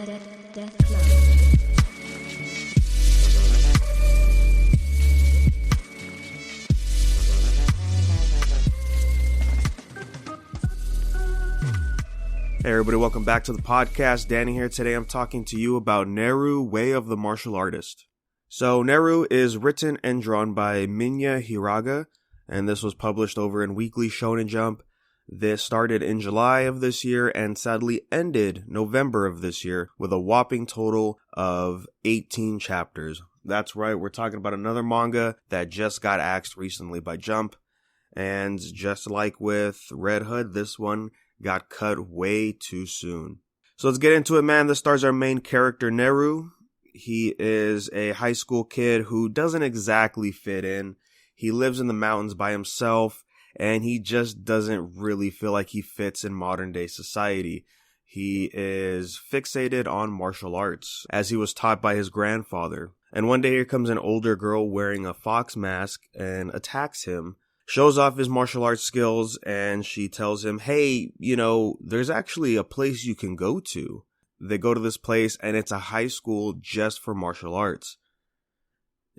Hey everybody, welcome back to the podcast. Danny here. Today I'm talking to you about Neru, Way of the Martial Artist. So Neru is written and drawn by Minya Hiraga, and this was published over in Weekly Shonen Jump. This started in July of this year and sadly ended November of this year with a whopping total of 18 chapters. That's right, we're talking about another manga that just got axed recently by Jump. And just like with Red Hood, this one got cut way too soon. So let's get into it, man. This stars our main character, Neru. He is a high school kid who doesn't exactly fit in. He lives in the mountains by himself, and he just doesn't really feel like he fits in modern day society. He is fixated on martial arts, as he was taught by his grandfather. And one day here comes an older girl wearing a fox mask and attacks him, shows off his martial arts skills, and she tells him, hey, there's actually a place you can go to. They go to this place, and it's a high school just for martial arts.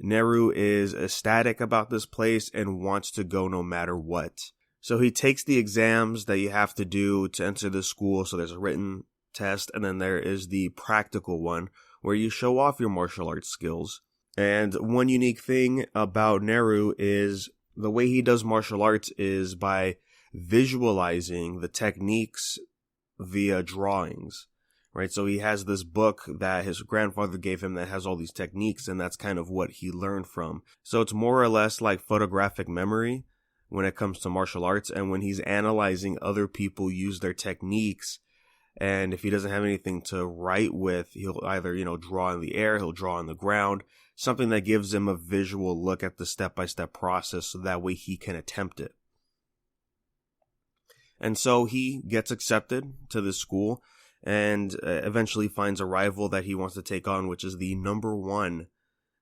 Neru is ecstatic about this place and wants to go no matter what. So he takes the exams that you have to do to enter the school. So there's a written test, and then there is the practical one where you show off your martial arts skills. And one unique thing about Neru is the way he does martial arts is by visualizing the techniques via drawings, right? So he has this book that his grandfather gave him that has all these techniques, and that's kind of what he learned from. So it's more or less like photographic memory when it comes to martial arts. And when he's analyzing other people use their techniques, and if he doesn't have anything to write with, he'll either, draw in the air, he'll draw on the ground, something that gives him a visual look at the step-by-step process so that way he can attempt it. And so he gets accepted to this school and eventually finds a rival that he wants to take on, which is the number one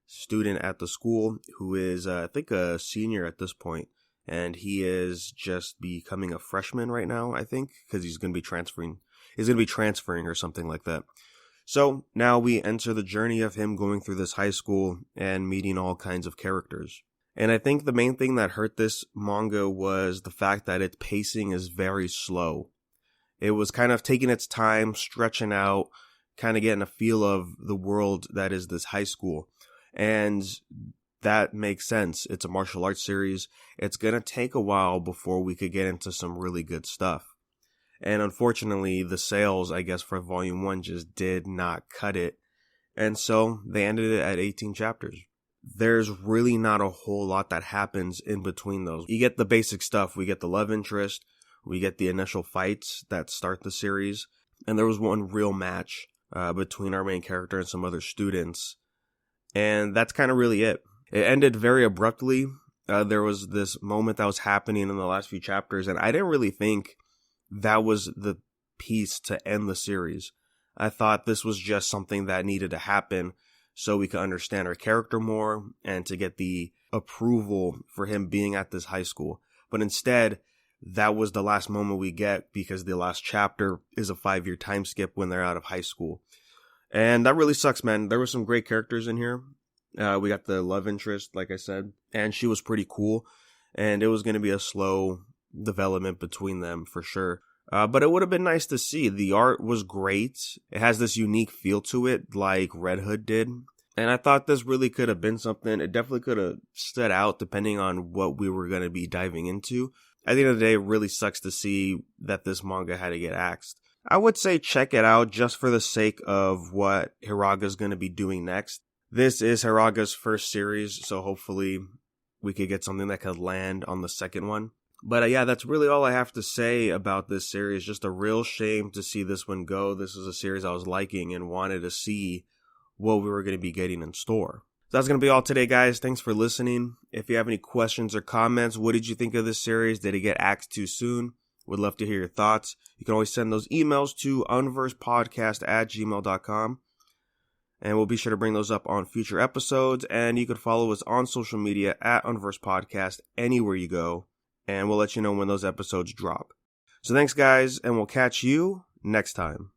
student at the school, who is, I think, a senior at this point. And he is just becoming a freshman right now, I think, because he's going to be transferring. He's going to be transferring or something like that. So now we enter the journey of him going through this high school and meeting all kinds of characters. And I think the main thing that hurt this manga was the fact that its pacing is very slow. It was kind of taking its time, stretching out, kind of getting a feel of the world that is this high school. And that makes sense. It's a martial arts series. It's going to take a while before we could get into some really good stuff. And unfortunately, the sales, I guess, for Volume 1 just did not cut it. And so they ended it at 18 chapters. There's really not a whole lot that happens in between those. You get the basic stuff. We get the love interest. We get the initial fights that start the series. And there was one real match between our main character and some other students. And that's kind of really it. It ended very abruptly. There was this moment that was happening in the last few chapters, and I didn't really think that was the piece to end the series. I thought this was just something that needed to happen so we could understand our character more and to get the approval for him being at this high school. But instead, that was the last moment we get because the last chapter is a 5-year time skip when they're out of high school. And that really sucks, man. There were some great characters in here. We got the love interest, like I said, and she was pretty cool. And it was going to be a slow development between them for sure. But it would have been nice to see. The art was great. It has this unique feel to it like Red Hood did. And I thought this really could have been something. It definitely could have stood out depending on what we were going to be diving into. At the end of the day, it really sucks to see that this manga had to get axed. I would say check it out just for the sake of what Hiraga's going to be doing next. This is Hiraga's first series, so hopefully we could get something that could land on the second one. But yeah, that's really all I have to say about this series. Just a real shame to see this one go. This is a series I was liking and wanted to see what we were going to be getting in store. So that's going to be all today, guys. Thanks for listening. If you have any questions or comments, what did you think of this series? Did it get axed too soon? Would love to hear your thoughts. You can always send those emails to unversepodcast@gmail.com. And we'll be sure to bring those up on future episodes. And you can follow us on social media at unversepodcast anywhere you go. And we'll let you know when those episodes drop. So thanks, guys, and we'll catch you next time.